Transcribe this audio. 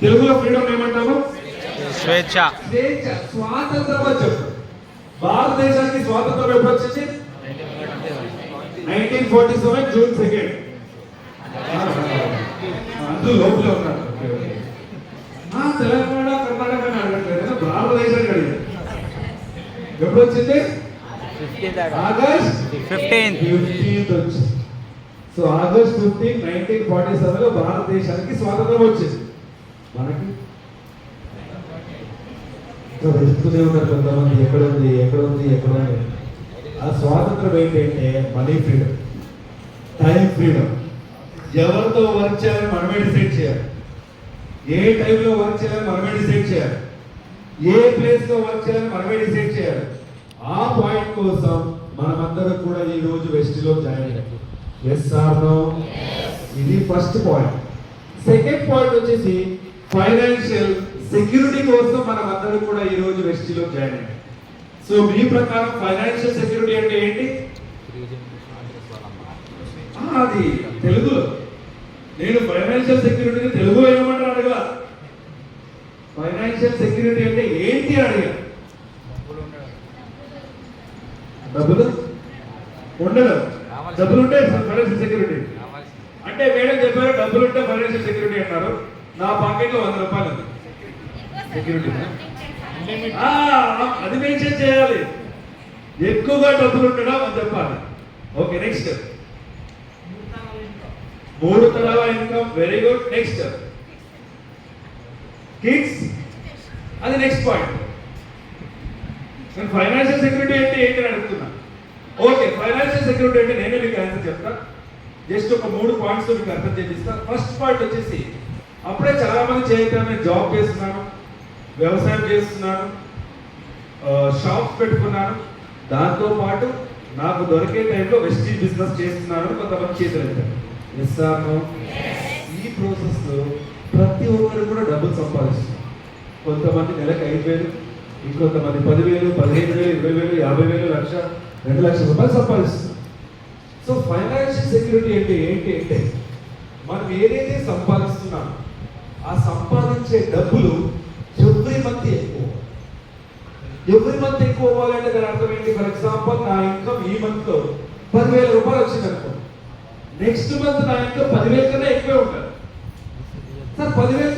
తెలుగులో ఫ్రీడమ్ ఏమంటాము? స్వేచ్ఛ. స్వేచ్ఛ, స్వాతంత్రం అని చెప్తాం. భారతదేశానికి స్వాతంత్రం ఎప్పుడు వచ్చింది? 1947 జూన్ 2. అందులో లోపలే ఉన్నారు. తెలంగాణ కర్ణాటక అడగట్లేదు, భారతదేశానికి అడిగారు. ఎప్పుడు వచ్చింది? ఆగస్ట్ 15 వచ్చింది. సో ఆగస్ట్ 15, 1947 భారతదేశానికి స్వాతంత్రం వచ్చింది. మనకి వెతుకుతూనే ఉన్నారు కొంతమంది, ఎక్కడుంది ఎక్కడుంది ఎక్కడుంది. ఆ స్వాతంత్రం ఏంటంటే మనీ ఫ్రీడమ్, టైం ఫ్రీడమ్. ఎవరితో వర్క్ చేయాలని మనమే డిసైడ్ చేయాలి, ఏ టైంలో వర్క్ చేయాలని మనమే డిసైడ్ చేయాలి, ఏ ప్లేస్ లో వర్క్ చేయాలని మనమే డిసైడ్ చేయాలి. ఆ పాయింట్ కోసం మనమందరం కూడా ఈ రోజు వెస్టిలో జాయిన్ అయ్యాం. Yes or no? ఇది ఫస్ట్ పాయింట్. సెకండ్ పాయింట్ వచ్చేసి ఫైనాన్షియల్ సెక్యూరిటీ కోసం మనం అందరం కూడా ఈ రోజు వెస్టిలో జాయిన్ అయ్యాం. సో మీ ప్రకారం ఫైనాన్షియల్ సెక్యూరిటీ అంటే ఏంటి? అది తెలుగులో నేను ఫైనాన్షియల్ సెక్యూరిటీని తెలుగులో ఏమంటారు అడగల. ఫైనాన్షియల్ సెక్యూరిటీ అంటే ఏంటి అడిగా. డబ్బులు ఉండడం, డబ్బులు ఉంటే ఫైనాన్షియల్ సెక్యూరిటీ అంటే మేడం చెప్పారు డబ్బులు ఉంటే ఫైనాన్షియల్ సెక్యూరిటీ అన్నారు. నా పాకెట్లో 100 రూపాయలు ఉంది సెక్యూరిటీ. అది మెన్షన్ చేయాలి, ఎక్కువగా డబ్బులు ఉండడం అని చెప్పాలి. ఓకే, నెక్స్ట్ 3 తరాల income. Very good. Next kids, అది నెక్స్ట్ పాయింట్. నేను ఫైనాన్షియల్ సెక్యూరిటీ అంటే ఏంటి అని అడుగుతున్నా. ఓకే, ఫైనాన్షియల్ సెక్యూరిటీ అంటే నేనే మీకు ఆన్సర్ చెప్తా. జస్ట్ ఒక 3 పాయింట్స్ మీకు అర్థం చేపిస్తా. ఫస్ట్ పాయింట్ వచ్చేసి అప్పుడే చాలా మంది చేయకపోతే నేను జాబ్ చేస్తున్నాను, వ్యవసాయం చేస్తున్నాను, షాప్స్ పెట్టుకున్నాను, దాంతో పాటు నాకు దొరికే టైంలో వెస్టీజ్ బిజినెస్ చేస్తున్నాను కొంతమంది చేతులు. Yes or no? ఈ ప్రాసెస్ లో ప్రతి ఒక్కరు కూడా డబ్బులు సంపాదిస్తున్నారు. కొంతమంది నెలకు 5,000, ఇంకొంతమంది 10,000, 15,000, 20,000, 50,000, 1,00,000, 2,00,000 రూపాయలు సంపాదిస్తున్నారు. సో ఫైనాన్షియల్ సెక్యూరిటీ అంటే ఏంటి అంటే మనం ఏదైతే సంపాదిస్తున్నామో ఆ సంపాదించే డబ్బులు ఎవ్రీ మంత్ ఎక్కువ అవ్వాలంటే దాని అర్థం ఏంటి? ఫర్ ఎగ్జాంపుల్ నా ఇన్కమ్ ఈ మంత్ లో 10,000 రూపాయలు వచ్చింది అనుకో, నెక్స్ట్ మంత్ నా ఇన్కమ్ 10,000 కన్నా ఎక్కువే ఉంటుంది. సార్ 10,000